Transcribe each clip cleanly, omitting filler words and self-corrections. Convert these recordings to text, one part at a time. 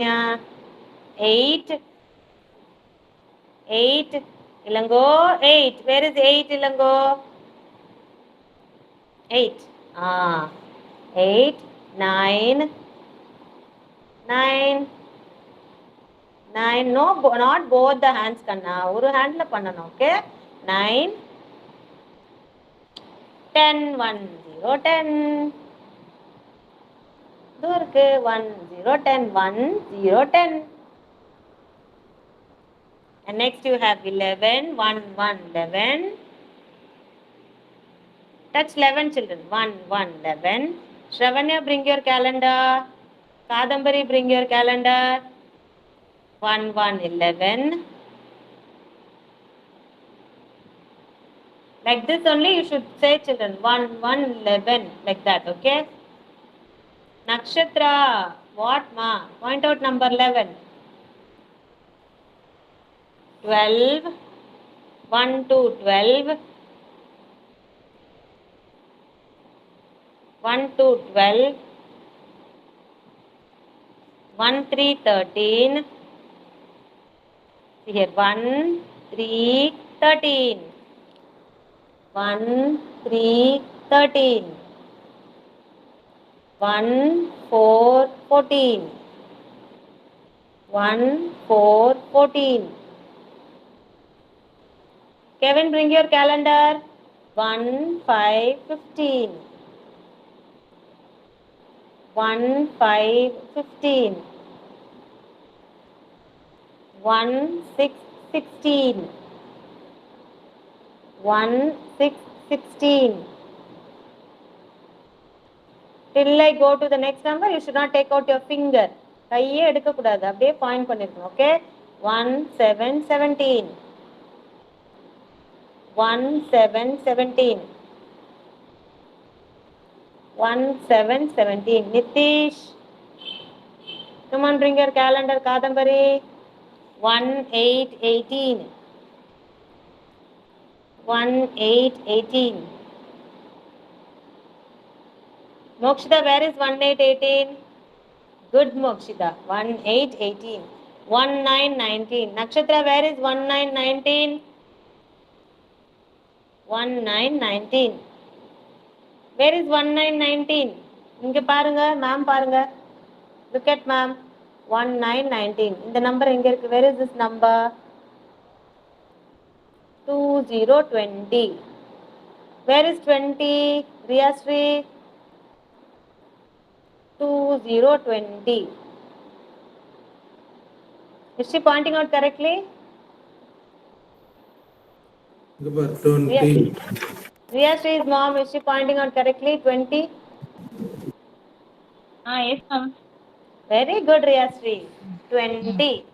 8. 8. Ilango. 8. Where is 8, Ilango? 8. 8. 9. 9. 9. No, not both the hands, Kanna. Oru hand la pannanum, okay? 9. 10. 1 0 10. Durke 1 0 10. 1 0 10. And next you have 11. 1 1 11. Touch 11, children. 1 1 11. Shravanya, bring your calendar. Kadambari, bring your calendar. 1 1 11. Like this only you should say, children. 1 1 11. Like that, okay? Nakshatra, what ma? Point out number 11. 12. 1 2 12. 1 2 12. 1 3 13. See here, 1 3 13. 1 3 13. 1 4 14. 1 4 14. Kevin, bring your calendar. 1 5 15. 1 5 15. 1 6 16. 1 6 16. Till I go to the next number, you should not take out your finger. கையே எடுக்க கூடாது, அப்படியே point பண்ணிருக்கணும், okay? 1 7 17. 1 7 17. 1 7 17. Nitish, come on, bring your calendar. Kadambari. 1 8 18. 1 8 18. Mokshita, where is 1 8 18? Good, Mokshita. 1 8 18. 1 9 19. Nakshatra, where is 1 9 19? 1 9 19. Where is 1 9 19? இங்க பாருங்க, ma'am பாருங்க. Look at ma'am. 1 9 19. இந்த number எங்க இருக்கு? Where is this number? 2 0 20. Where is 20? Riyasri. 2 0 20. Is she pointing out correctly? 20. Riyasri's mom, is she pointing out correctly? 20? Yes, ma'am. Very good, Riyasri. 20.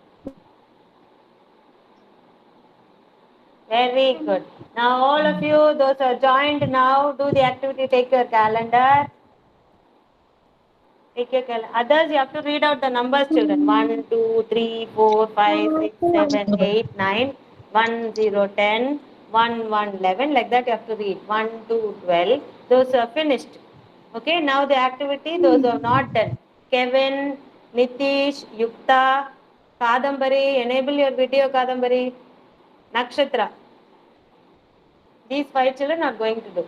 Very good. Now all of you, those who are joined now, do the activity, take your calendar. Take your calendar. Others, you have to read out the numbers, children. 1 2 3 4 5 6 7 8 9. 1 0 10. 1 1 11. Like that you have to read. 1 2 12. Those who are finished. Okay, now the activity, those who are not done. Kevin, Nitish, Yukta, Kadambari, enable your video, Kadambari. Nakshatra. These 5 children are going to do.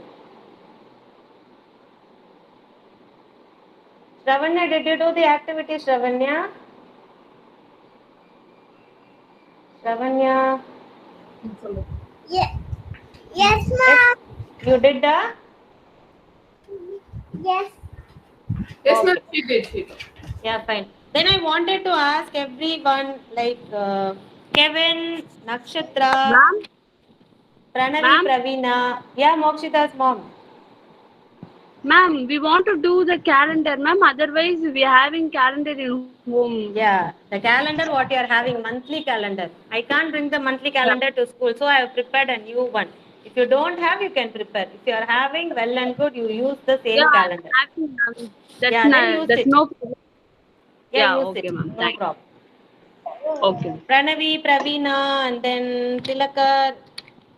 Shravanya, did you do the activity, Shravanya? Shravanya? Yes. Yes, ma'am. You did the? Yes. Yes, Okay. ma'am. She did. Yeah, fine. Then I wanted to ask everyone, like Kevin, Nakshatra, Ma'am? Pranavi, Ma'am? Pravina. Yeah, Mokshita's mom. Ma'am, we want to do the calendar, ma'am. Otherwise, we are having calendar in home. Yeah, the calendar what you are having, monthly calendar. I can't bring the monthly calendar to school, so I have prepared a new one. If you don't have, you can prepare. If you are having, well and good, you use the same Yeah, calendar. I'm having, ma'am. That's, Yeah, then use that's it. no problem. Yeah, use okay, it. ma'am. No problem. Okay. Pranavi, Pravina, and then Tilakar,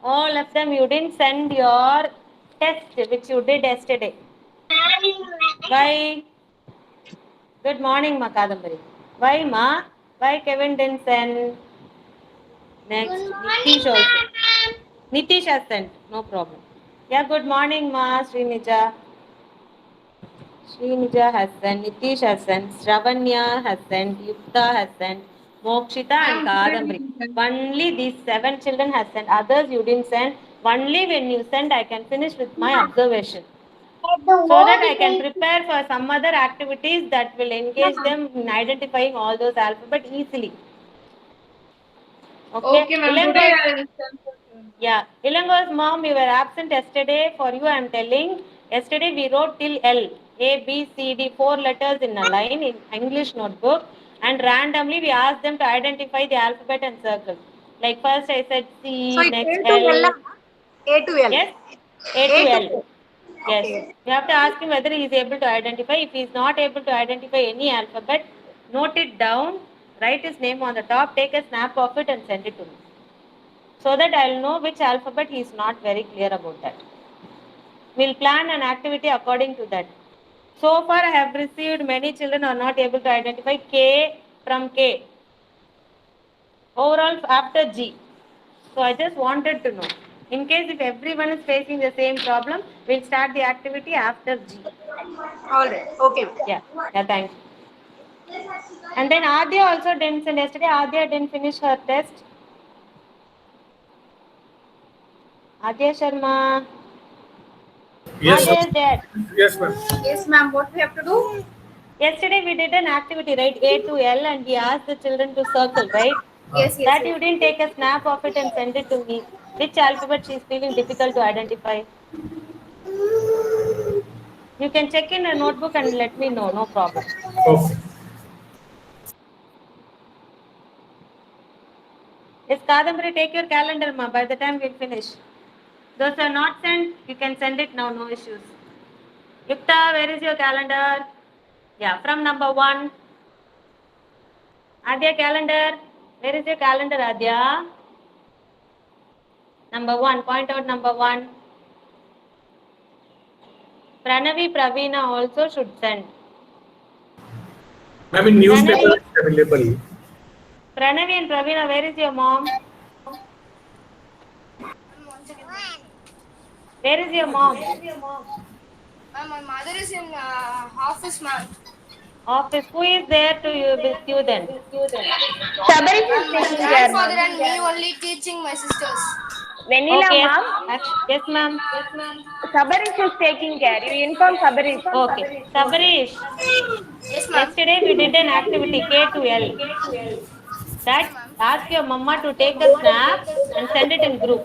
all of them, you didn't send your test which you did yesterday. Why? Good morning, Makadambari. Why, Ma? Why Kevin didn't send? Next, Good Nitish morning, also. ma'am. Nitish has sent. No problem. Yeah, good morning, Ma. Srinija. Srinija has sent. Nitish has sent. Stravanya has sent. Yukta has sent. Mokshita and Kadambri. Only these 7 children has sent. Others you didn't send. Only when you send, I can finish with my observation, The so that word I can is prepare for some other activities that will engage them in identifying all those alphabet easily. Okay. Okay, ma'am. Today Ilango's, I will send for you. yeah. Ilango's mom, you were absent yesterday. For you, I am telling. Yesterday we wrote till L. A, B, C, D, 4 letters in a line in English notebook. And randomly we asked them to identify the alphabet and circle. Like first I said So C, it's next A to L, L. A to L. Yes. A to A to L. L. Yes. Okay. You have to ask him whether he is able to identify. If he is not able to identify any alphabet, note it down, write his name on the top, take a snap of it and send it to me, so that I will know which alphabet he is not very clear about that. We'll plan an activity according to that. So far, I have received many children are not able to identify K from K. Overall, after G. So I just wanted to know. In case if everyone is facing the same problem, we'll start the activity after G. All right. Okay. Yeah. Yeah, thanks. And then Adya also didn't send yesterday. Adya didn't finish her test. Adya Sharma. Yes, Adya is there. yes, ma'am. Yes, ma'am. What we have to do? Yesterday we did an activity, right? A to L, and we asked the children to circle, right? Yes, yes, That yes. you didn't take a snap of it and send it to me. Which alphabet she is feeling difficult to identify? You can check in a notebook and let me know. No problem. Okay. Yes, Kadambari, take your calendar, ma. By the time we'll finish. Those are not sent, you can send it now. No issues. Yukta, where is your calendar? Yeah, from number 1. Adya, calendar. Where is your calendar, Adya? Number 1. Point out number 1. Pranavi, Pravina also should send. Ma'am, in newspaper it's available. Pranavi and Pravina, where is your mom? Where is your mom? Ma'am, my mother is in office, ma'am. Office. Who is there to you with you then? Sabarish is Ma'am, my taking care, grandfather ma'am. and me only teaching my sisters. Vanilla, Okay, yes. ma'am. Yes, ma'am. Sabarish is taking care. You inform Sabarish. Okay. Sabarish, Yes, ma'am. yesterday we did an activity K to L. Okay, That ma'am. ask your mama to take a snap and send it in group.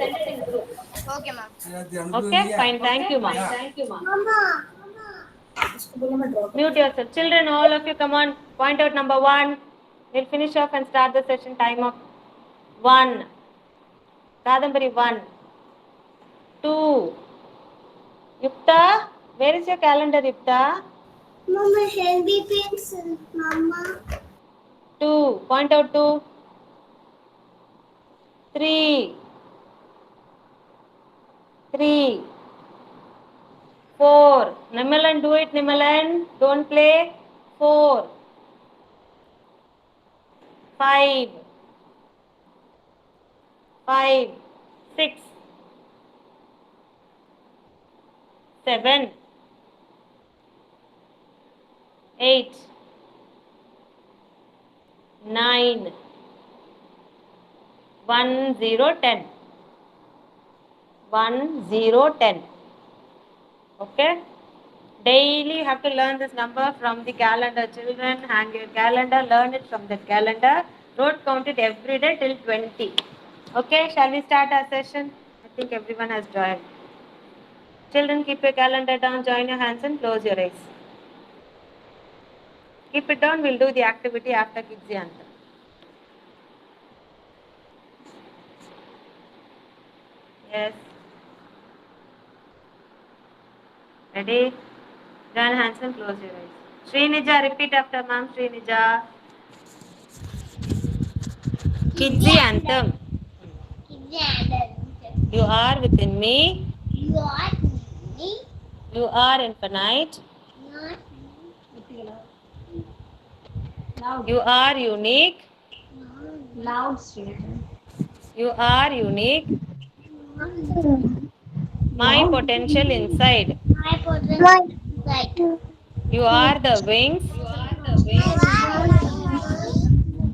Okay, ma'am. Okay, fine. Thank you, ma. Mama. Mute yourself. Children, all of you, come on. Point out number 1. We'll finish off and start the session. Time up. 1. Kadambari 1. 2. Yukta, where is your calendar, Yukta? Mama, healthy pencil, Mama. 2. Point out 2. 3. 3. 4. Nimalan, do it, Nimalan. Don't play. 4. 5. 5. 6. 7. 8. 9. 1, 0, 10. 1, 0, 10. Okay? Daily you have to learn this number from the calendar. Children, hang your calendar, learn it from the calendar. Don't count it every day till 20. Okay, shall we start our session? I think everyone has joined. Children, keep your calendar down, join your hands and close your eyes. Keep it down, we'll do the activity after Kids Anthem. Yes. Ready? Join hands and close your eyes. Srinija, repeat after ma'am. Srinija. Kids Anthem. You are within me. You are me. You are infinite. Not You are unique. Loud children. You are unique. My potential inside. My potential inside. You are the wings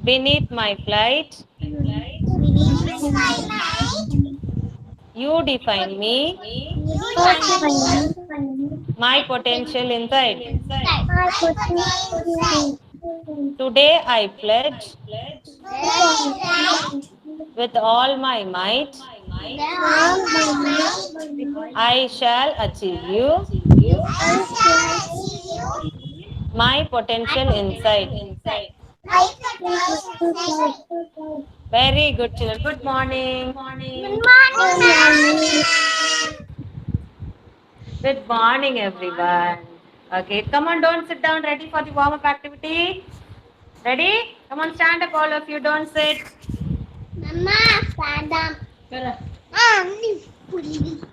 beneath my flight. Beneath my light. You define me. You define My potential inside. my potential inside. Today I pledge with all my might. All my might. I shall achieve you. I shall achieve My potential inside. my potential inside. Very good, children. Good morning. Good morning, ma'am. Good morning, everyone. Okay, come on, don't sit down. Ready for the warm up activity? Ready? Come on, stand up, all of you. Don't sit. Mama, stand up. Mommy, please.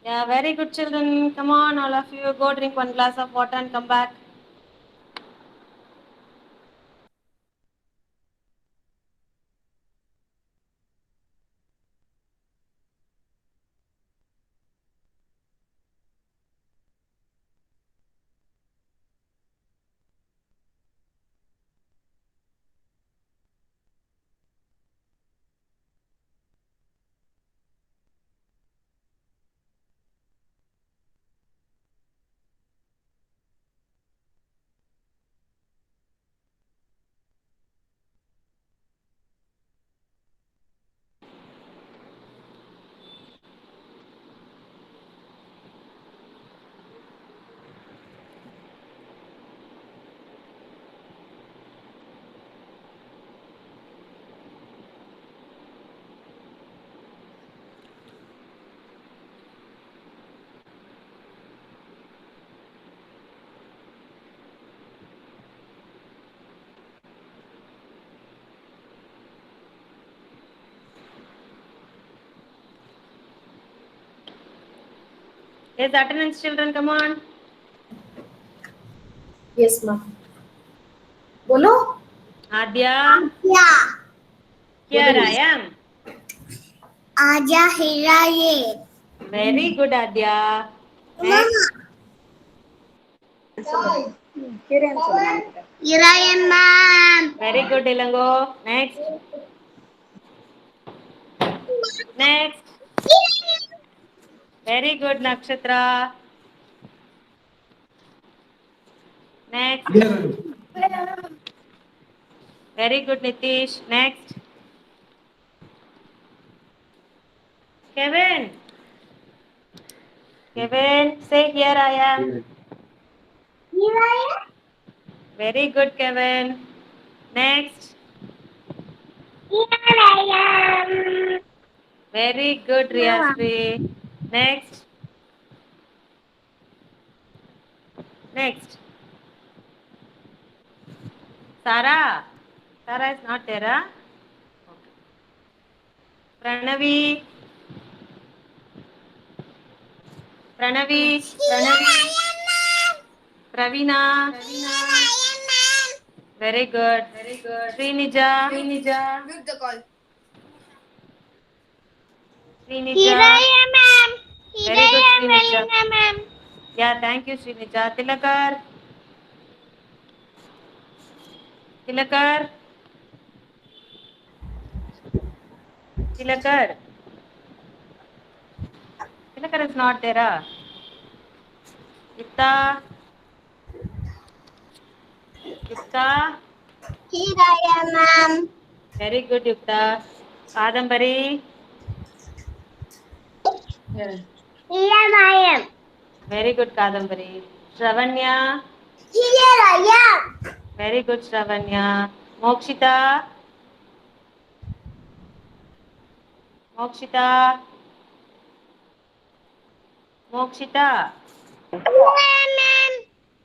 Yeah, very good, children. Come on, all of you. Go drink one glass of water and come back. Yes, attendance children, come on. Yes, ma'am. Bolo. Adya, Yeah. here I am. Aja Hiraye. Very good, Adya. Mama. Next. Hiraye, ma'am. Very good, Ilango. Next. Next. Very good, Nakshatra. Next. Very good, Nitish. Next. Kevin. Kevin, say here I am. Hiraye. Very good, Kevin. Next. Hiraye. Very good, Riyasri. Next. Next. Sarah. Sarah is not there, huh? Okay. Pranavi. Pranavi. Pranavi. Pravina. Very good. Very good. Srinija. Srinija. Mute the call. Srinija. Hiraye, ma'am. Very good, Hiraye, Srinija. Melina, ma'am. Yeah, thank you, Srinija. Tilakar. Tilakar. Tilakar. Tilakar is not there, huh? Yukta. Yukta. Hiraye, ma'am. Very good, Yukta. Kadambari. Here I am. Very good, Kadambari. Shravanya. Here I am. Very good, Shravanya. Mokshita. Mokshita. Mokshita. Ma'am.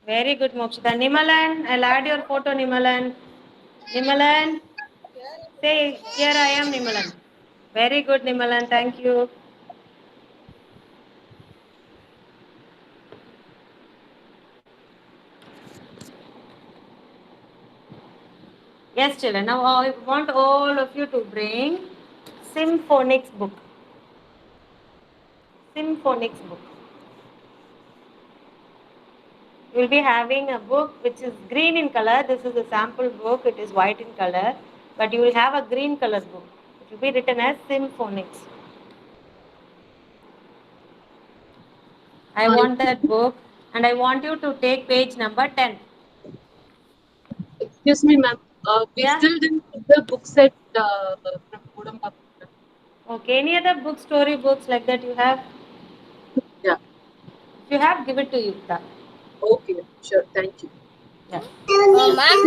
Very good, Mokshita. Nimalan. I'll add your photo, Nimalan. Nimalan. Say, here I am, Nimalan. Very good, Nimalan. Thank you. Yes, children. Now I want all of you to bring Symphonics book. Symphonics book. You will be having a book which is green in color. This is a sample book. It is white in color. But you will have a green color book. It will be written as Symphonics. I want that book and I want you to take page number 10. Excuse me, ma'am. We Yeah. still didn't get the book set from Kodamba. Okay. Any other book, story books like that you have? Yeah. If you have, give it to Yukta. Okay, sure. Thank you. Yeah. Ma'am,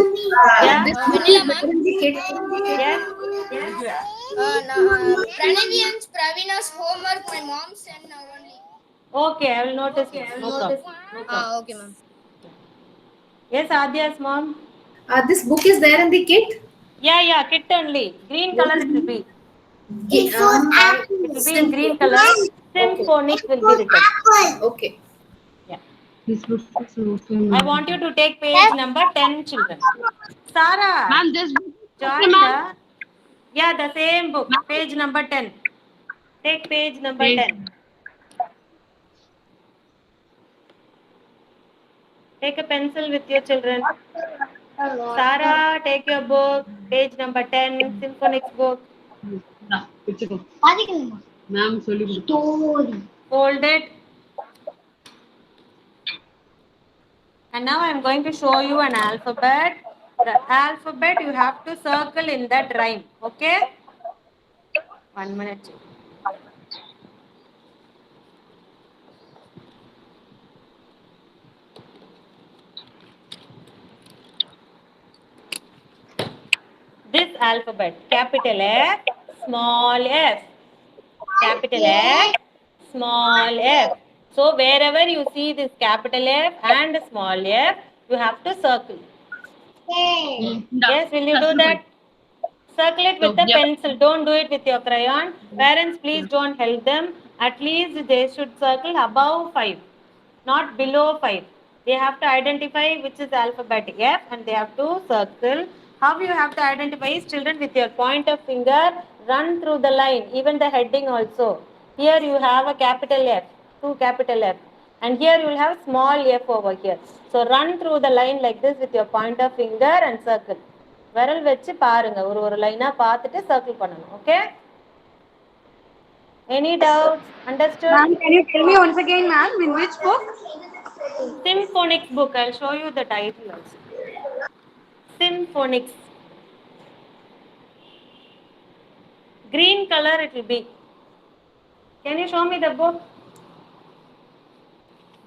Yeah. Vanilla ma'am. Yes. Pranavi and Pravina's homework my mom sent now only. Okay, I will notice it. No problem. Okay, ma'am. Yes, Adya's mom. This book is there in the kit. Yeah, kit only. Green color it will be. It was apple. It will be in green color. Symphonics will be written. Apple. Okay. Yeah. This book is also. I want you to take page number 10, children. Sarah, Ma'am, this book is join okay, ma'am. the same book, page number 10. Take page number Page. 10. Take a pencil with your children. Sarah, take your book, page number 10, Symphonics book. Ma'am, sorry. Story. Fold it. And now I am going to show you an alphabet. The alphabet you have to circle in that rhyme. Okay? 1 minute. This alphabet, capital F, small f. Capital F, small f. So wherever you see this capital F and small f, you have to circle. Yes, will you do that? Circle it with a pencil. Don't do it with your crayon. Parents, please don't help them. At least they should circle above 5, not below 5. They have to identify which is alphabet F and they have to circle. How you have to identify is, children, with your pointer finger, run through the line, even the heading also. Here you have a capital F, two capital F. And here you will have small f over here. So run through the line like this with your pointer finger and circle. விரல் வச்சு பாருங்க, ஒரு லைனா பார்த்துட்டு circle பண்ணணும். Okay? Any doubts? Understood? Ma'am, can you tell me once again, ma'am, in which book? Symphonics book. I'll show you the title also. Symphonics. Green color it will be. Can you show me the book?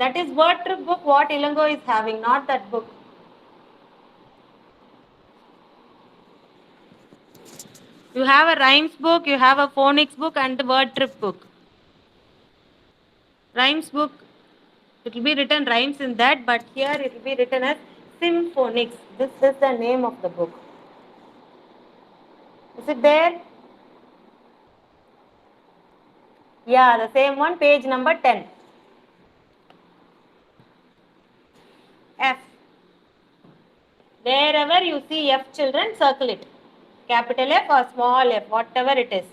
That is word trip book what Ilango is having, not that book. You have a rhymes book, you have a phonics book and the word trip book. Rhymes book, it will be written rhymes in that, but here it will be written as Symphonics. This is the name of the book. Is it there? Yeah, the same one, page number 10. F. Wherever you see F, children, circle it. Capital F or small f, whatever it is.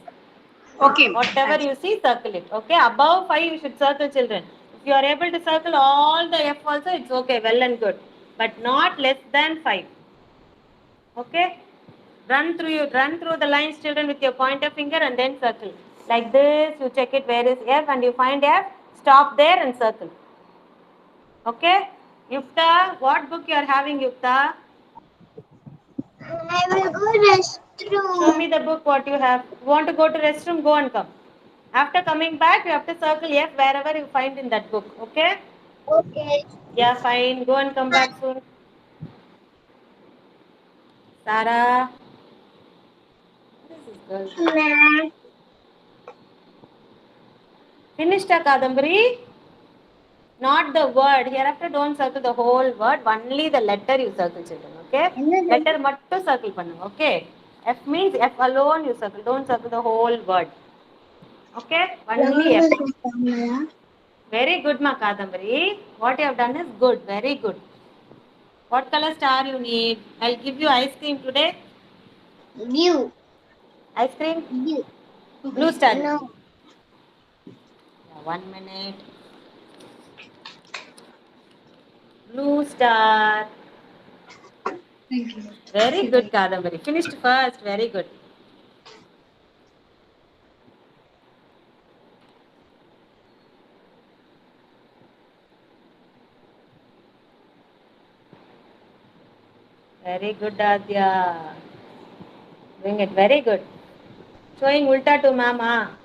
Okay. Whatever you see, circle it. Okay, above 5 you should circle, children. If you are able to circle all the F also, it's okay, well and good. But not less than 5. Okay? Run through the lines, children, with your pointer finger and then circle. Like this, you check it where is F and you find F, stop there and circle. Okay? Yukta, what book you are having, Yukta? I will go restroom. Show me the book what you have. You want to go to restroom, go and come. After coming back, you have to circle F wherever you find in that book. Okay? Okay. Yeah, fine. Go and come back soon. Sarah. This is girl. Ma'am. Finished a Kadambari? Not the word. Hereafter don't circle the whole word. Only the letter you circle, children. Okay? Letter mattu circle pannunga. Okay? F means F alone you circle. Don't circle the whole word. Okay? Only F. Very good, ma Kadambari. What you have done is good. Very good. What color star you need? I'll give you ice cream today. Blue. Ice cream? Blue. Blue star. No. Yeah, 1 minute. Blue star. Thank you. Very good, Kadambari. Finished first. Very good. Very good, Adya. Doing it very good. Showing ulta to mama.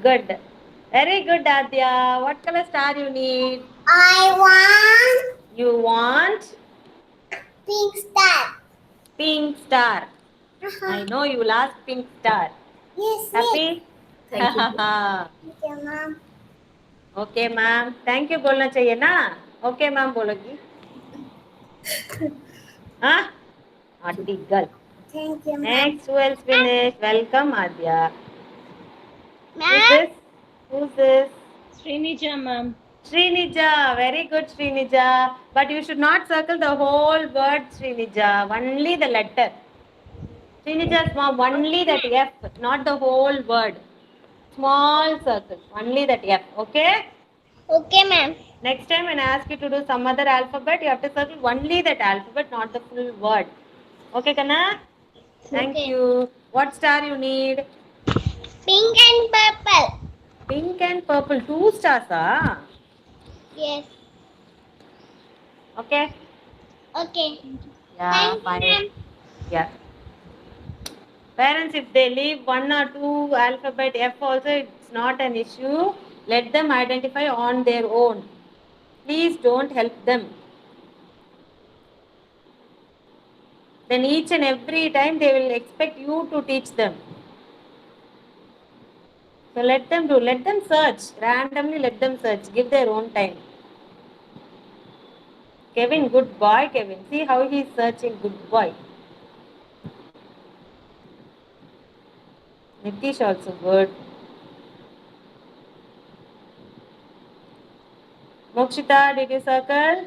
Good. Very good, Adya. What color star you need? I want You want pink star. pink star. I know you will ask pink star. Yes, yes. Happy? Thank you. Thank you, ma'am. Okay, ma'am. Thank you बोलना चाहिए ना? Okay, ma'am बोलोगी? हाँ? Naughty girl. Thank you, ma'am. Next, who else finished? Welcome, Adya. Who's Ma'am. this? Who's this? Srinija, ma'am. Srinija. Very good, Srinija. But you should not circle the whole word, Srinija. Only the letter. Srinija's mom, only that F, not the whole word. Small circle. Only that F. Okay? Okay, ma'am. Next time when I ask you to do some other alphabet, you have to circle only that alphabet, not the full word. Okay, Kana? Thank Okay. you. What star you need? Pink and purple. Pink and purple. 2 stars, ah? Yes. Okay? Okay. Yeah, Thank you, fine. ma'am. Yeah. Parents, if they leave 1 or 2 alphabet F also, it's not an issue. Let them identify on their own. Please don't help them. Then each and every time they will expect you to teach them. So let them do. Let them search. Randomly let them search. Give their own time. Kevin, good boy, Kevin. See how he is searching. Good boy. Nitish also good. Mokshita, did you circle?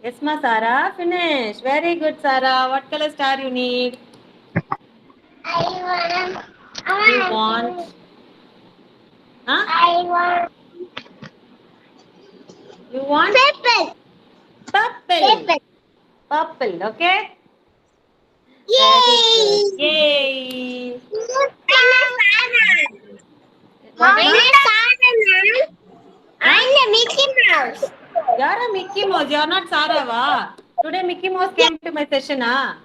Yes, ma, Sara. Finish. Very good, Sara. What color star you need? You want? Huh? I want You want? purple. Purple. Purple, okay? Very good. Yay. What, ma? I'm the Mickey Mouse. You're a Mickey Mouse. You're not Sara, va? Today Mickey Mouse came to my session, ah?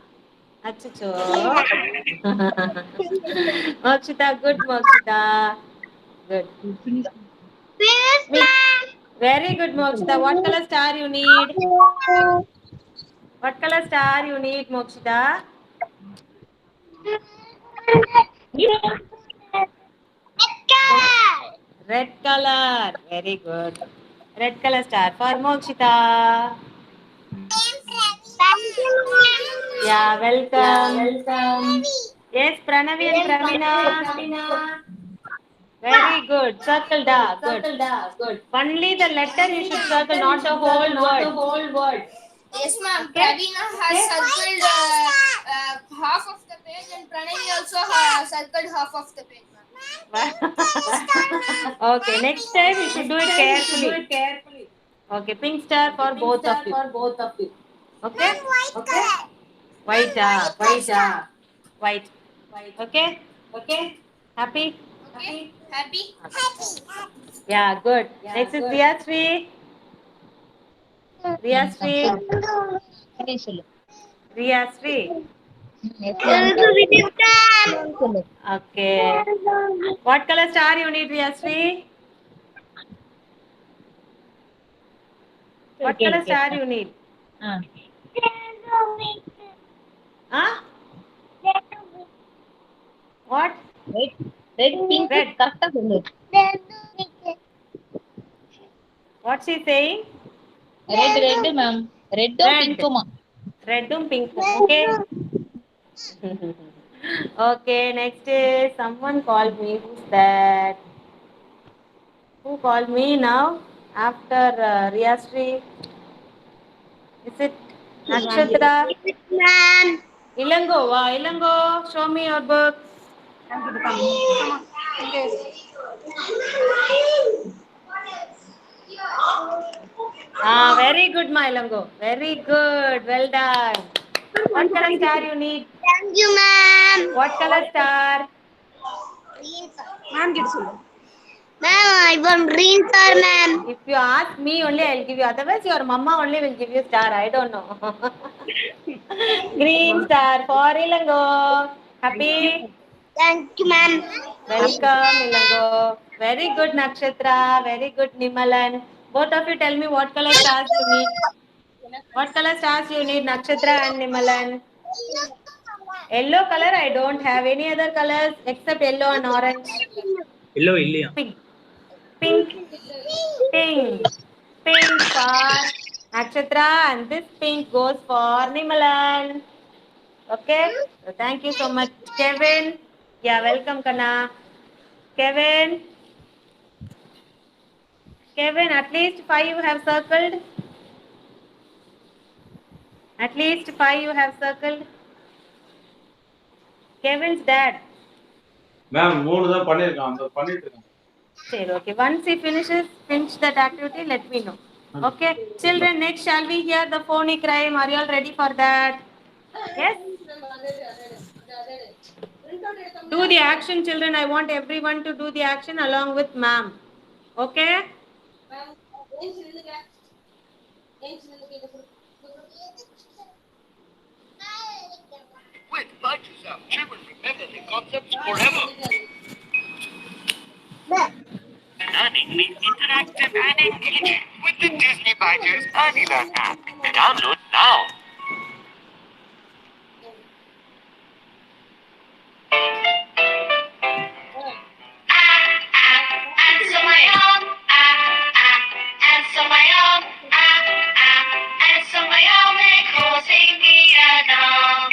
Achacho. Mokshita, good, Mokshita. Good. Where's Very good, Mokshita. What color star you need? What color star you need, Mokshita? Red color. Very good. Red color star for Mokshita. Yeah, welcome. Yes, Pranavi and Pravina. Very good. Circle da. Good. Only the letter you should circle, not the whole word. Yes, ma'am. Okay. Pravina has circled half of the page, and Pranay also has circled half of the page, ma'am. Okay, next time you should do it carefully. Okay, pink star for both of you. Okay? White. White. Okay? Happy? Okay? Happy? Yeah, good. Next is Riyasri. Okay. What color star you need, Riyasri? What color star you need? Huh? What? Red. What's she saying? Red, ma'am. Red or pink, ma'am. Red and pink. Okay. Okay, next is someone called me. Who's that? Who called me now? After Riyasri? Is it Nakshatra? Ma'am. Ilango. Wow, Ilango, show me your books. Very good, my Ilango. Very good. Well done. What color star you need? Thank you, ma'am. What color star? Green star. Ma'am, I want green star, ma'am. If you ask me only, I'll give you. Otherwise, your mama only will give you star. I don't know. Green star for Ilango. Happy? Thank you, ma'am. Welcome, Ilango. Very good, Nakshatra. Very good, Nimalan. Both of you tell me what color stars you need. What color stars you need, Nakshatra and Nimalan? Yellow color, I don't have any other colors except yellow and orange. Yellow illiya. Pink for Nakshatra, and this pink goes for Nimalan. Okay, so thank you so much, Kevin. Yeah, welcome, Kana. Kevin, at least 5 you have circled. Kevin's dad. Ma'am, 3 தான் பண்ணிருக்கான். அந்த பண்ணிட்டு இருக்கேன். Sure, okay. Once he finish that activity, let me know. Okay, children, next shall we hear the phonic rhyme? Are you all ready for that? Yes? Do the action, children. I want everyone to do the action along with ma'am. Okay? With Microsoft, children remember the concepts forever. Learning means interactive and engaging with the Disney Byju's EarlyLearn app. Download now. Answer my own, answer my own, answer my own, causing me alarm.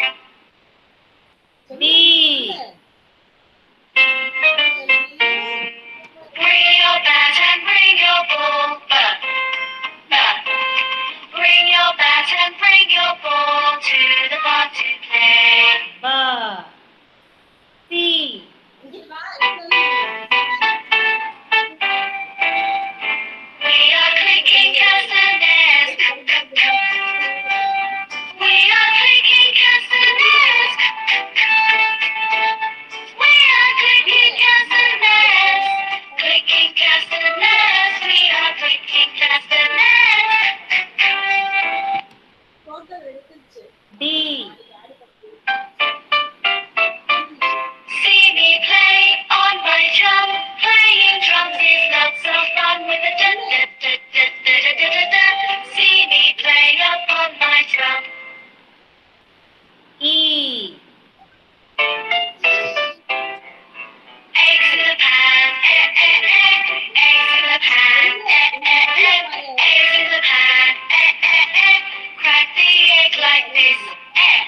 this. F.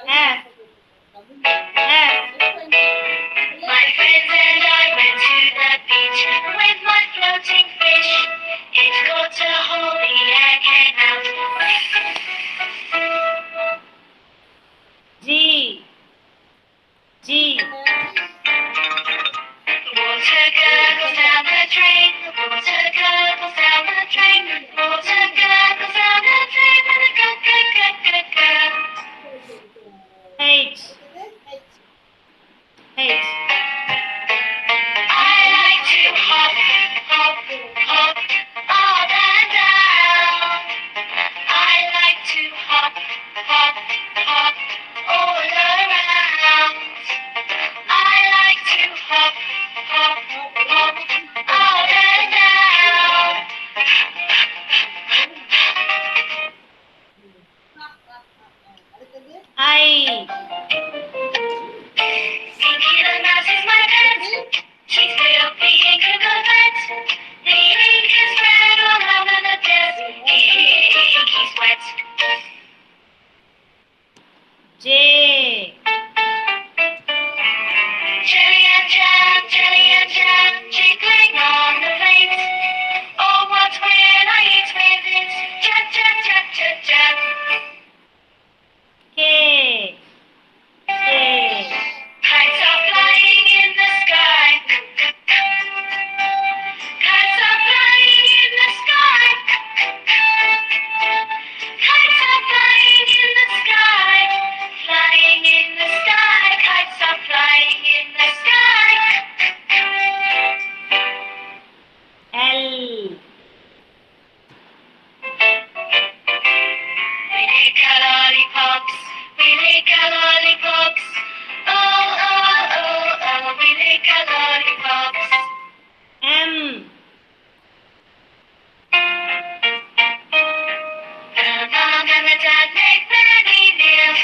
F. My friends and I went to the beach with my floating fish. It got a hole, the air came out. G. G. Water gurgles down the drain. Water gurgles down the drain. Water gurgles down the drain. And a gurgle. H. H. I like to hop, hop, hop, up and down. I like to hop, hop, hop, all around. I like to hop, hop, hop, up and down. I. Pinky the mouse is my pet. She's filthy and could go wet. The ink is red all over the desk. Pinky's wet. J. Jelly and jam, jiggling on the plate. Oh, what will I eat with it? Jam, jam, jam, jam, jam. K. K. Kites are flying in the sky. Kites are flying in the sky. Kites are flying in the sky. Flying in the sky. Kites are flying in the sky. L. We lick our lollipops. We lick our lollipops. Oh, oh, oh, oh. We lick our lollipops. M. The mom and the dad make many meals.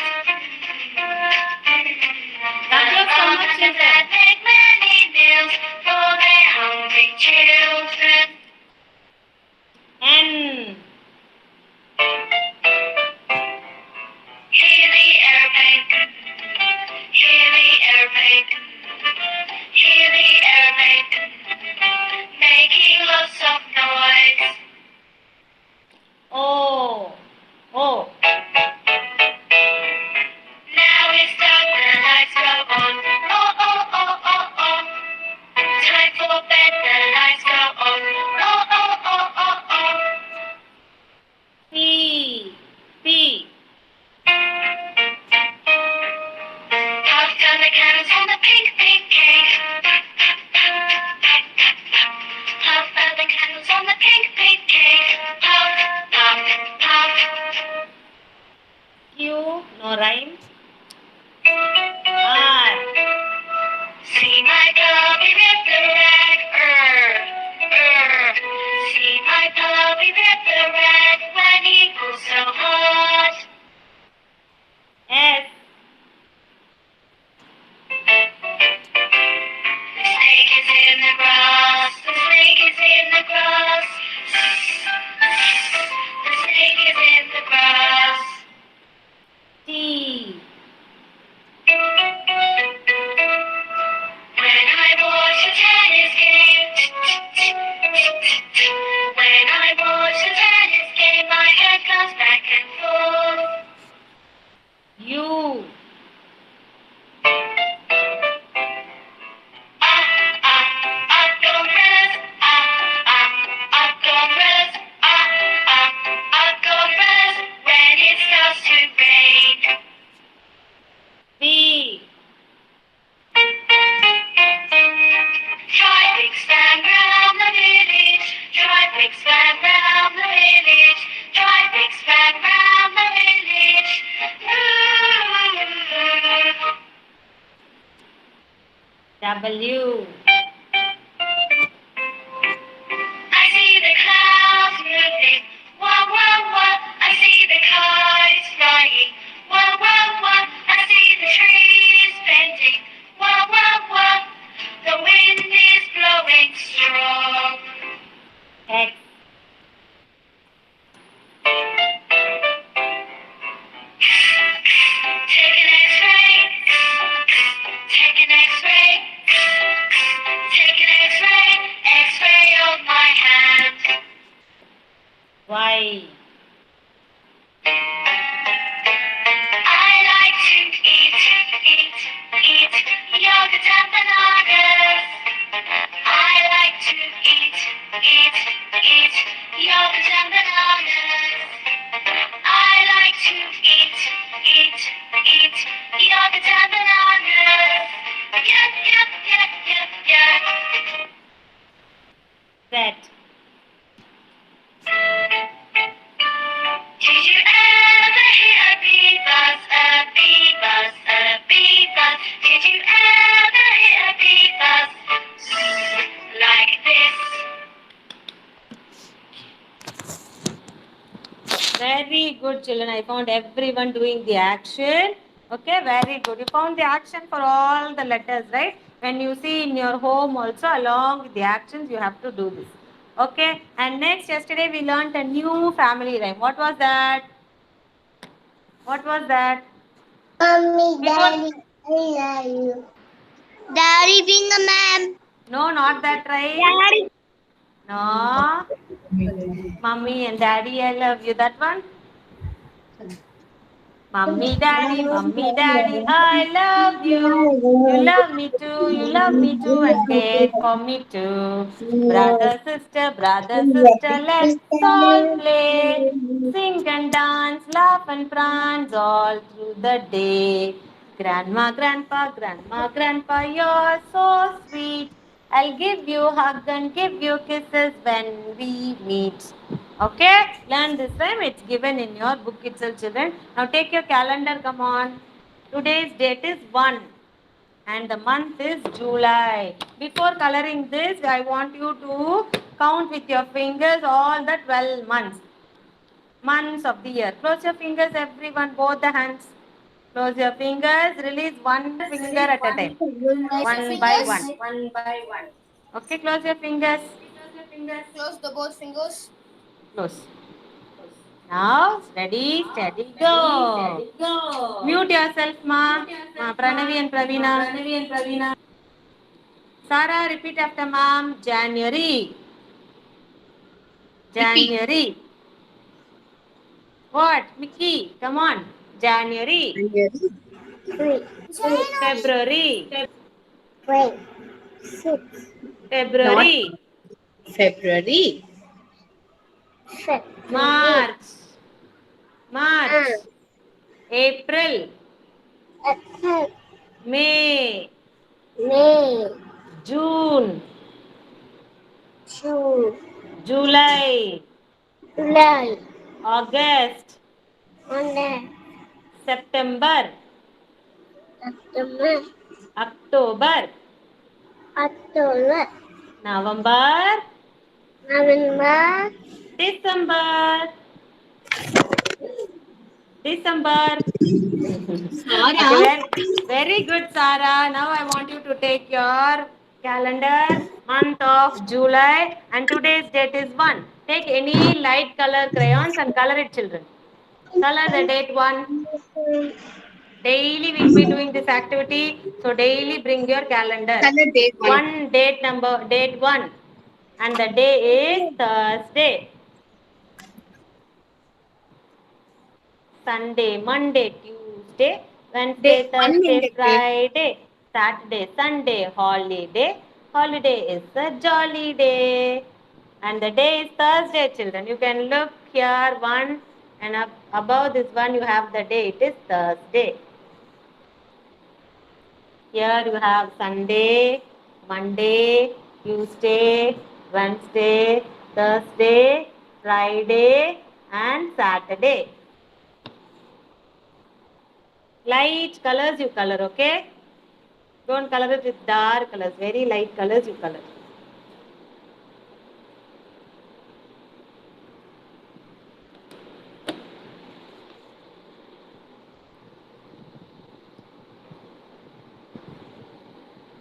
The mom and the dad make many meals for their hungry children. N. Hear the airplane. Hear the airplane. Hear the airplane. Making lots of noise. O. O. Now it's dark, the lights go on. Oh, oh, oh, oh, oh. Time for bed, the lights go on. Oh, oh, oh, oh, oh. P. P. Puff down the candles on the pink, pink cake. Puff out the candles on the pink, pink cake. Puff, puff, puff. Q. No rhyme. R. See my puppy rip the rag. See my puppy rip the rag when he pulls so hard. S. The snake is in the grass. The snake is in the grass. The snake is in the grass. T. When I watch a tennis game, when I watch a tennis game, my head goes back and forth. U. Up umbrellas, up umbrellas, up umbrellas, when it starts to rain. V. Try big span round the village. Try big span round the village. Try big span round the village. W. I see the clouds moving. Wah, wah, wah. I see the kites flying. Wah, wah, wah. I see the trees bending. Wah, wah, wah. The wind is blowing strong. X. eat, eat yogurt and bananas. I like to eat, eat, eat yogurt and bananas. Yep, yep, yep, yep, yep. Set. Did you ever hear a bee buzz, a bee buzz, a bee buzz? Did you ever hear a bee buzz? Like this. Very good, children. I found everyone doing the action. Okay, very good. You found the action for all the letters, right? When you see in your home also, along with the actions, you have to do this. Okay, and next, yesterday we learned a new family rhyme. What was that? What was that? Mommy, Before- Daddy, I love you. Daddy finger, ma'am. No, not that right. Daddy. No. Mommy and daddy, I love you. That one? Mommy, daddy, I love you. You love me too, and care for me too. Brother, sister, let's all play. Sing and dance, laugh and prance all through the day. Grandma, grandpa, you're so sweet. I'll give you a hug and give you kisses when we meet. Okay, learn this rhyme. It's given in your book itself, children. Now take your calendar, come on. Today's date is 1 and the month is July. Before coloring this, I want you to count with your fingers all the 12 months of the year. Close your fingers, everyone, both the hands. Close your fingers, release one finger at a time. One by one. Okay, close your fingers. Close the both fingers. Close. Now, steady, go. Mute yourself, ma. Pranavi and Pravina. Sarah, repeat after mom. January. What? Mickey, come on. January. February. February. March. April. May. June. July. August. September. October. November. December. Okay, very good, Sarah. Now I want you to take your calendar, month of July, and today's date is 1. Take any light color crayons and color it, children. Color the date 1. Daily we'll be doing this activity. So daily bring your calendar. Date 1. And the day is Thursday. Sunday, Monday, Tuesday, Wednesday, Thursday, Friday, Saturday, Sunday, holiday. Holiday is a jolly day. And the day is Thursday, children. You can look here, 1 and up above this one you have the day. It is Thursday. Here you have Sunday, Monday, Tuesday, Wednesday, Thursday, Friday, and Saturday. Light colors you color, okay? Don't color it with dark colors. Very light colors you color.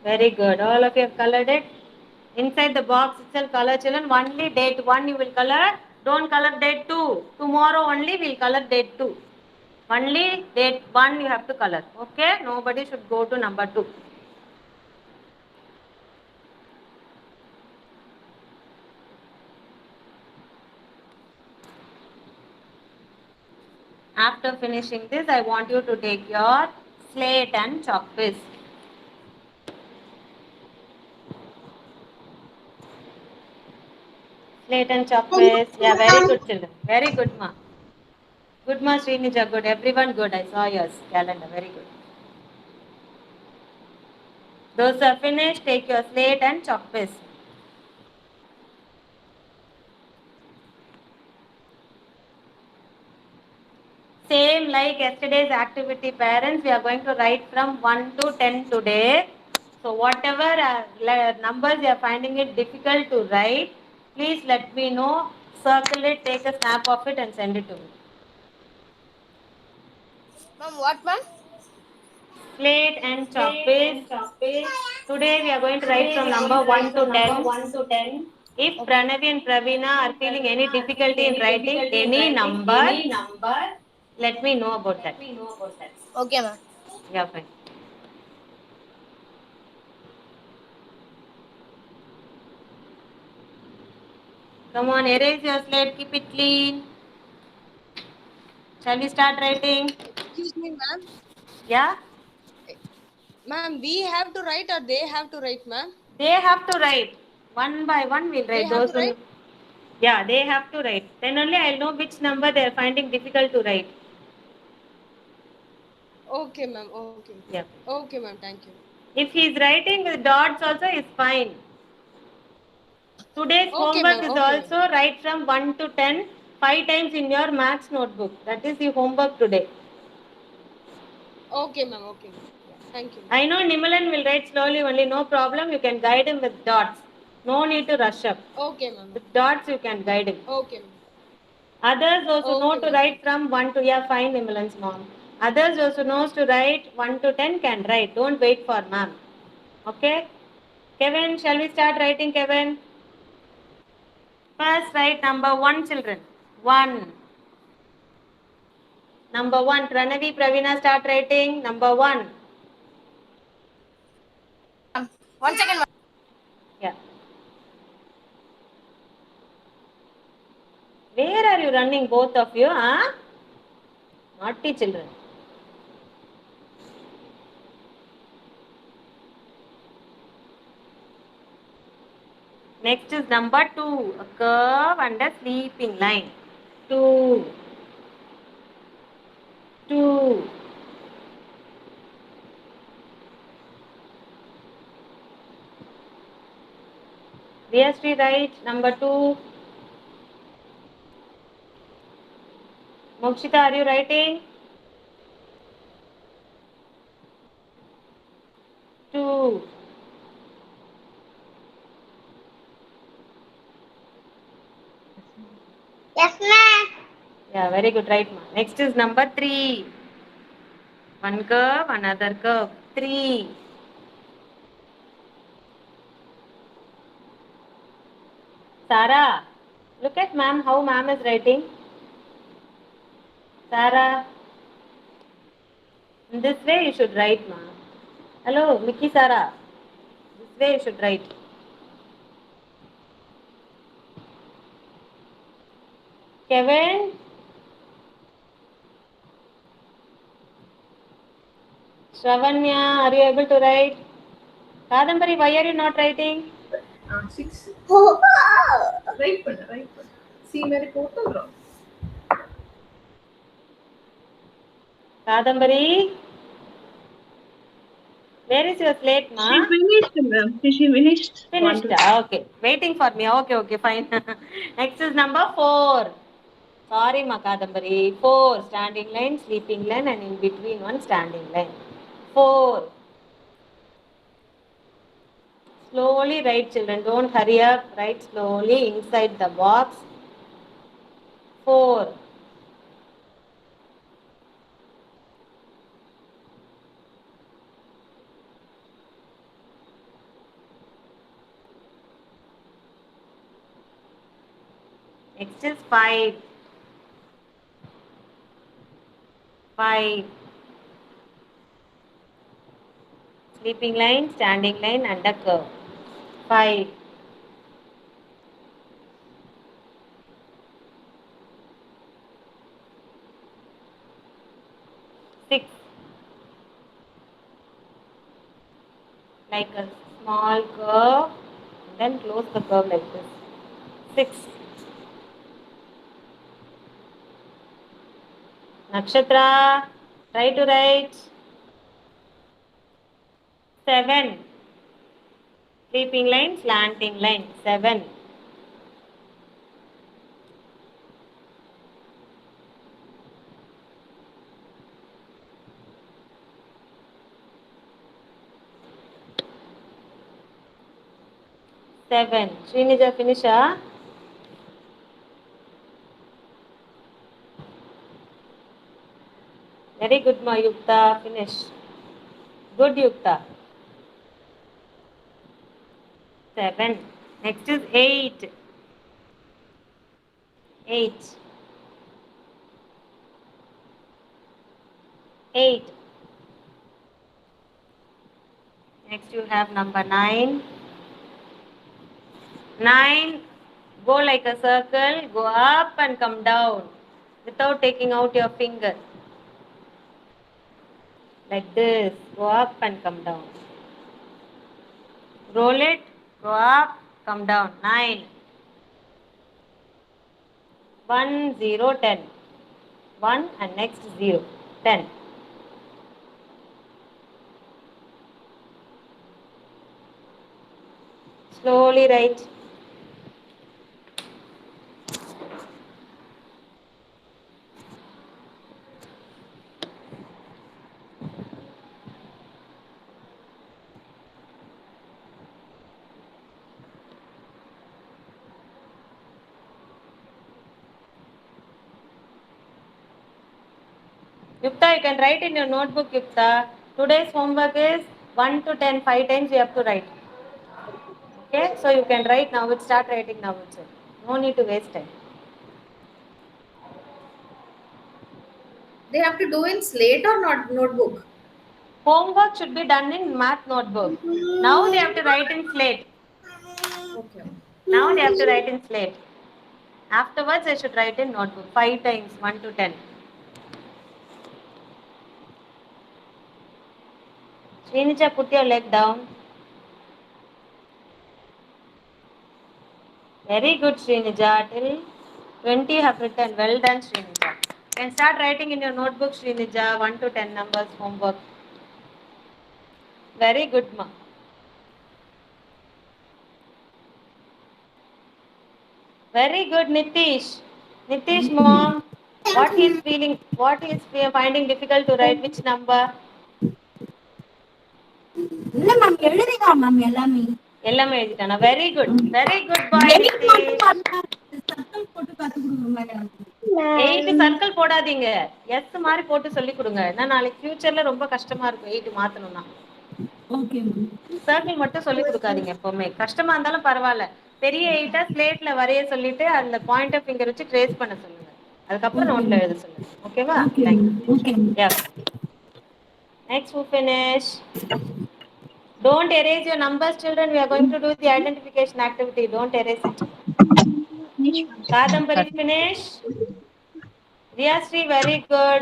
Very good. All of you have colored it. Inside the box itself, color, children. Only date 1 you will color. Don't color date 2. Tomorrow only we will color date 2. Only date 1 you have to color. Okay? Nobody should go to number 2. After finishing this, I want you to take your slate and chalk piece. Slate and chalk paste. Yeah, very good children. Very good, ma. Good, ma, Srinija. Good. Everyone good. I saw yours calendar. Very good. Those are finished. Take your slate and chalk paste. Same like yesterday's activity, parents. We are going to write from 1 to 10 today. So whatever numbers you are finding it difficult to write, please let me know. Circle it, take a snap of it and send it to me. Ma'am, what, ma'am? Slate and chalk paste. Today we are going to write from number 1 to 10. If Pranavi and Pravina are feeling any difficulty in writing any number, let me know about that. Okay, ma'am. Yeah, fine. Come on, erase your slate, keep it clean. Shall we start writing? Excuse me, ma'am. Yeah? Ma'am, we have to write or they have to write, ma'am? They have to write. One by one we'll write. They have to write? Yeah, they have to write. Then only I'll know which number they are finding difficult to write. Okay, ma'am. Okay. Yeah. Okay, ma'am. Thank you. If he is writing with dots also is fine. Today's homework is also write from 1 to 10 5 times in your maths notebook. That is the homework today. Okay, ma'am. Okay. Yeah. Thank you. I know Nimalan will write slowly only, no problem. You can guide him with dots. No need to rush up. Okay, ma'am. With dots you can guide him. Okay, ma'am. Others also know to write from 1 to, yeah, fine, Nimalan's mom. Others also knows to write 1 to 10 can write. Don't wait for ma'am. Okay? Kevin, shall we start writing, Kevin? First write number 1, children. 1. Number 1. Pranavi, Pravina, start writing. Number 1. 1 second, ma'am. Yeah. Where are you running, both of you? Huh? Naughty children. Next is number 2. A curve and a sleeping line. 2. 2. Viyasri, write number 2. Mokshita, are you writing? 2. Yes, ma'am. Yeah, very good, right, ma. Next is number 3. One curve, another curve. 3. Sarah, look at ma'am, how ma'am is writing. Sarah, in this way you should write, ma'am. Hello, Mickey Sarah. This way you should write. Kevin. Shravanya, are you able to write? Kadambari, why are you not writing? 6. Right, right. See, मेरे photo. Kadambari, where is your slate, ma? She finished, ma'am. She finished. Finished. Okay. Waiting for me. Okay, fine. Next is number 4. Sorry, ma, Kadambari. 4. Standing line, sleeping line, and in between one standing line. 4. Slowly write, children. Don't hurry up. Write slowly inside the box. 4. Next is 5. 5. Sleeping line, standing line, and a curve. 5. 6. Like a small curve, and then close the curve like this. 6. Nakshatra, try to write 7. Sleeping line, slanting line, 7. Srinija, finish, huh? Very good, ma. Yukta, finish. Good, Yukta. 7. Next is 8. 8. 8. Next you have number 9. 9. Go like a circle. Go up and come down without taking out your finger. Like this. Go up and come down. Roll it. Go up. Come down. 9. 1, 0, 10. 1 and next 0. 10. Slowly write. Yukta, you can write in your notebook, Yukta. Today's homework is 1 to 10, 5 times you have to write. Okay, so you can write now. Start writing now. No need to waste time. They have to do in slate or not notebook? Homework should be done in math notebook. Now they have to write in slate. Okay. Now they have to write in slate. Afterwards, they should write in notebook. 5 times, 1 to 10. Srinija, put your leg down. Very good, Srinija. Till 20 you have written. Well done, Srinija. You can start writing in your notebook, Srinija. 1 to 10 numbers homework. Very good, ma. Very good, Nitish. Nitish, mom. What he is feeling? What he is finding difficult to write? Which number? எல்லாமே எழுதிட்டானா? Very good. Very good boy, Nitish. 8 circle போடாதீங்க. S மாதிரி போட்டு சொல்லி கொடுங்க. ஏன்னா நாளைக்கு ஃபியூச்சர்ல ரொம்ப கஷ்டமா இருக்கும் 8 மாத்தணும்னா. Okay ma'am. சர்க்கிள் மட்டும் சொல்லி கொடுக்காதீங்க எப்பவுமே. கஷ்டமா இருந்தாலும் பரவாயில்ல. பெரிய 8 ஸ்லேட்ல வரைய சொல்லிட்டு அந்த பாயிண்டர் ஃபிங்கர் வச்சு ட்ரேஸ் பண்ண சொல்லுங்க. அதுக்கப்புறம் நோட்ல எழுத சொல்லுங்க. ஓகேவா? Okay. Yeah. Next who finish? Don't erase your numbers, children. We are going to do the identification activity. Don't erase it. Kadambari finish. Riyasri, very good.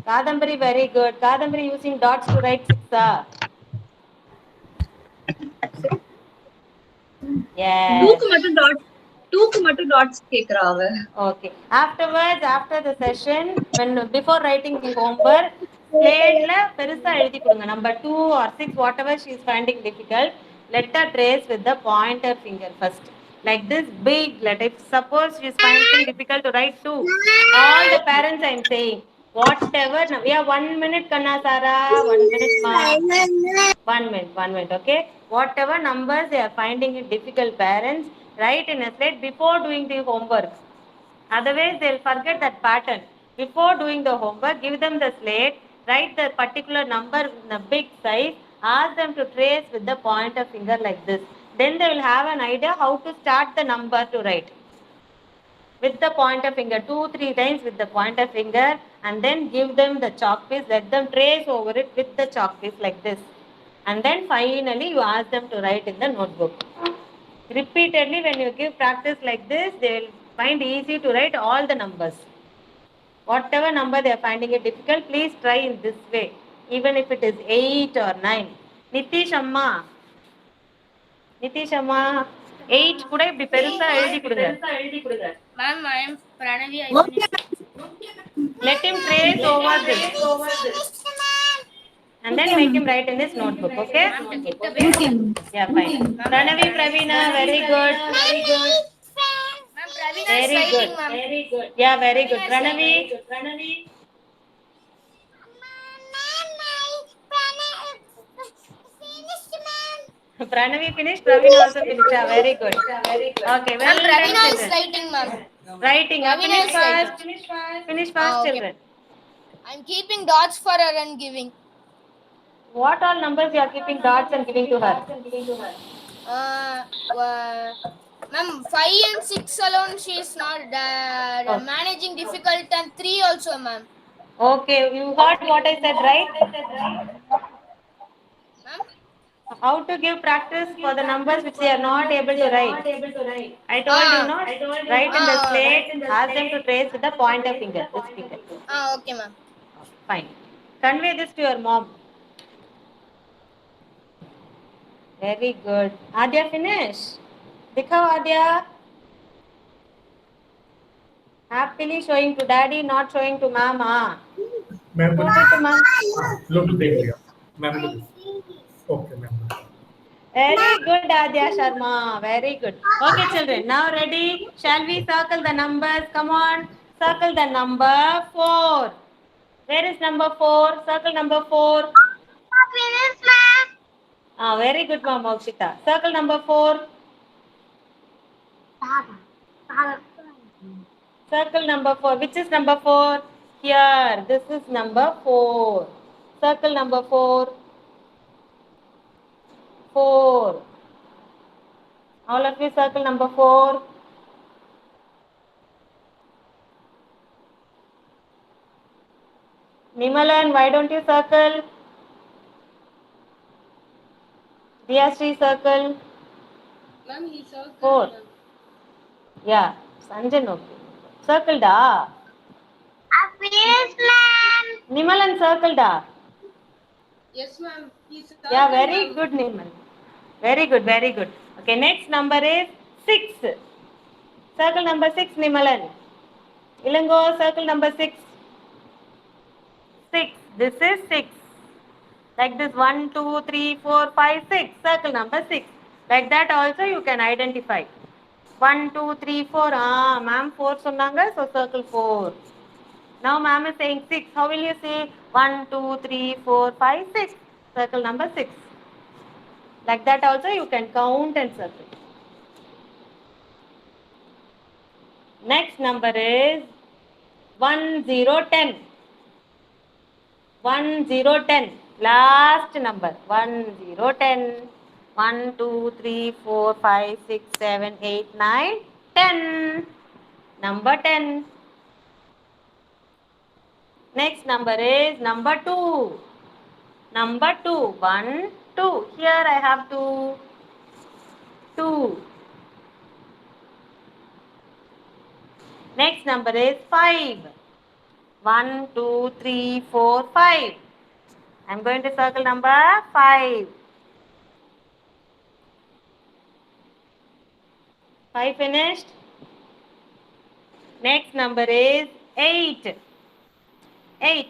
Kadambari, very good. Kadambari using dots to write 6. Yes. 2 மட்டும் dots கேக்குறாங்க. Okay. Afterwards, after the session, before writing the homework, slateல பெருசா எழுதி கொடுங்க. Number 2 or 6, whatever she is finding difficult, let her trace with the pointer finger first. Like this big letter. If suppose she is finding difficult to write 2, all the parents I am saying, whatever. We have 1 minute, Kanna Sara. 1 minute, ma. 1 minute, okay? Whatever numbers they are finding it difficult, parents, write in a slate before doing the homework. Otherwise, they will forget that pattern. Before doing the homework, give them the slate, write the particular number in a big size, ask them to trace with the pointer finger like this. Then they will have an idea how to start the number to write. With the pointer finger, 2-3 times with the pointer finger, and then give them the chalk piece, let them trace over it with the chalk piece like this. And then finally, you ask them to write in the notebook. Repeatedly, when you give practice like this, they will find easy to write all the numbers. Whatever number they are finding it difficult, please try in this way, even if it is 8 or 9. Nitish Amma, 8 கூட இப்படி பெருசா எழுதி கொடுங்க. Ma'am, I am Pranavi. Let him trace over this. And then make him write in his notebook, okay? Yeah, fine. Pranavi, Pravina, very good. Ma'am, Pravina is Very good. writing, ma'am. Yeah, very good. Pravina is Pranavi. Pranavi finished, Pravina also finished. Yeah, very good. Okay, well Ma'am, done, Pravina is children. writing, ma'am. Writing. Pravina Finish is fast. writing. Finish fast, Okay. children. I'm keeping dots for her and giving. What all numbers you are keeping dots and giving to her? Ma'am, 5 and 6 alone she is not managing difficult, and 3 also, ma'am. Okay, you heard what I said, right? Ma'am? How to give practice for the numbers which they are not able to write. I told you not. Write in the slate. Ask them to trace with the pointer finger. This finger. Okay, ma'am. Fine. Convey this to your mom. Very good. Adya, finish. Dikhao, Adya. Happily showing to daddy, not showing to mama. Ma'am, Show it to mom. look देख लिया. Ma'am, look. Okay, ma'am. Very good, Adya Sharma. Very good. Okay, children. Now ready? Shall we circle the numbers? Come on. Circle the number 4. Where is number 4? Circle number 4. Very good, Mom Mokshita. Circle number 4. Circle number 4. Which is number 4? Here. This is number 4. Circle number 4. 4. All of you circle number 4. Nimalan, why don't you circle? Diyashree, circle. Ma'am, he circled. 4. Yeah. Sanjan, okay. Circle da. Nimalan, circle da. Yes, ma'am. He circled. Yeah, very ma'am. good, Nimal. Very good, very good. Okay, next number is 6. Circle number 6, Nimalan. Ilango, circle number 6. 6. This is 6. Like this, 1, 2, 3, 4, 5, 6. Circle number 6. Like that also you can identify. 1, 2, 3, 4. Ma'am 4 sonnanga, so circle 4. Now ma'am is saying 6. How will you say 1, 2, 3, 4, 5, 6? Circle number 6. Like that also you can count and circle. Next number is 1, 0, 10. 1, 0, 10. Last number. 1, 0, 10. 1, 2, 3, 4, 5, 6, 7, 8, 9, 10. Number 10. Next number is number 2. Number 2. 1, 2. Here I have 2. 2. Next number is 5. 1, 2, 3, 4, 5. I'm going to circle number 5. 5 finished. Next number is 8. 8.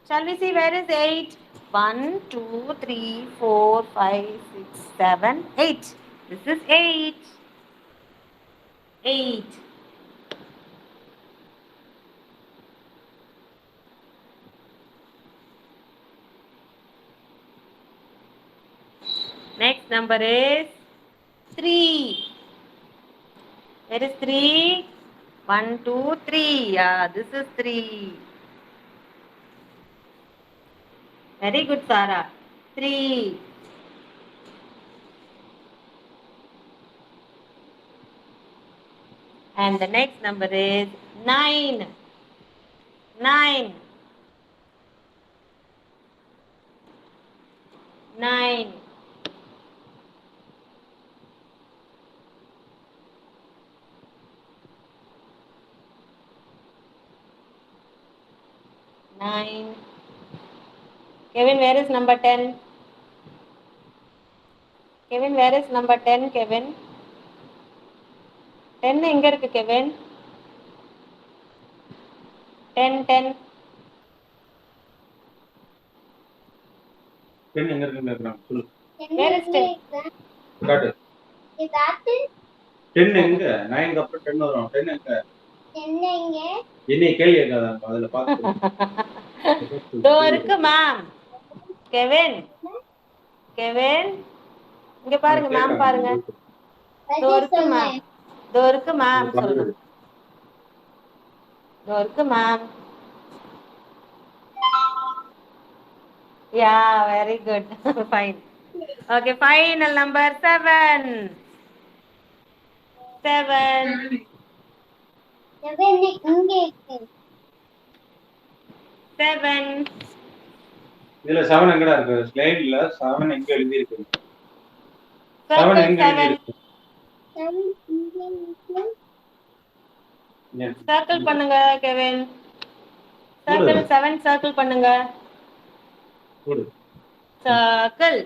Shall we see where is 8? 1, 2, 3, 4, 5, 6, 7, 8. This is 8. 8. Next number is 3. Where is 3? 1, 2, 3. Yeah, this is 3. Very good, Sarah. 3. And the next number is 9. 9. 9. Nine. Kevin, where is number 10? Kevin, where is number 10, Kevin? 10 எங்க இருக்கு Kevin? 10 10 10 எங்க இருக்குன்னு கேக்குறாங்க. சொல்லு. Where is 10? காட்டு. Is that it? 10 எங்க? 9 க்கு அப்புறம் 10 வரும். 10 எங்க? என்னங்க? என்னைய கேள்வி கேட்காத. அதுல பாத்து. இதோ இருக்கு மேம். கெவின் இங்க பாருங்க மேம் பாருங்க. இதோ இருக்கு மேம். இதோ இருக்கு மேம் சொல்லுங்க. இதோ இருக்கு ma'am. Yeah, very good. Fine. Okay, final number 7. 7. இங்க இருக்கு. 7. இதுல 7 எங்கடா இருக்கு? ஸ்லைட்ல 7 எங்க எழுதி இருக்கு? 7 எங்க எழுதி இருக்கு? சர்க்கிள் பண்ணுங்க கெவின். சர்க்கிள் 7 சர்க்கிள் பண்ணுங்க. போடு. Circle.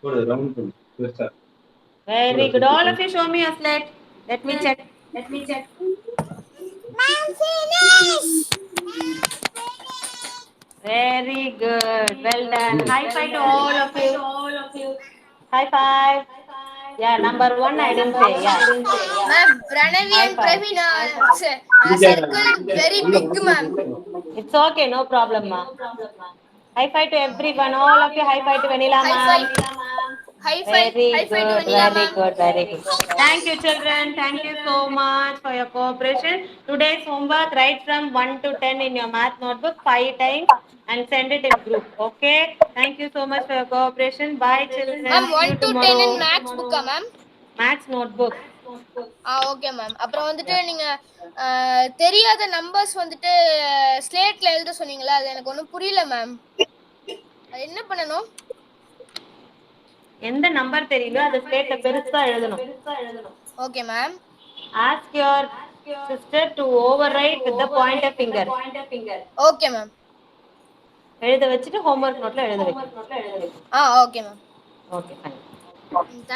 போடு ரவுண்ட் பண்ணு. பெருசா. Very good. All of you show me your slate. Let me check. Mom, finish. Very good. Well done. High five to all of you. High five. Yeah, number 1 I didn't say. Yeah. Ma'am, Pranavi and Praveen circle very big, ma'am. It's okay. No problem, ma. High five to everyone. All of you high five to Vanilla, High ma'am. five. High five. Very High five to good, Vanilla, very ma'am. good, very good. Thank you, children. Thank you so much for your cooperation. Today's homework, write from 1 to 10 in your math notebook 5 times and send it in group. Okay? Thank you so much for your cooperation. Bye, children. Ma'am, See 1 you to 10 tomorrow. in maths book, ma'am. Maths notebook. Okay ma'am. அப்புறம் வந்துட்டு நீங்க தெரியாத numbers வந்துட்டு ஸ்லேட்ல எழுத சொன்னீங்களா, அது எனக்கு ஒன்றும் புரியல மேம். அது என்ன பண்ணணும்? எந்த நம்பர் தெரியல அது ஸ்லேட்ல பெருசா எழுதணும். Okay ma'am. Ask your sister to overwrite with the pointer finger. Okay ma'am. எழுத வச்சிட்டு homework நோட்ல எழுத வைக்கணும். Okay ma'am. Okay, fine.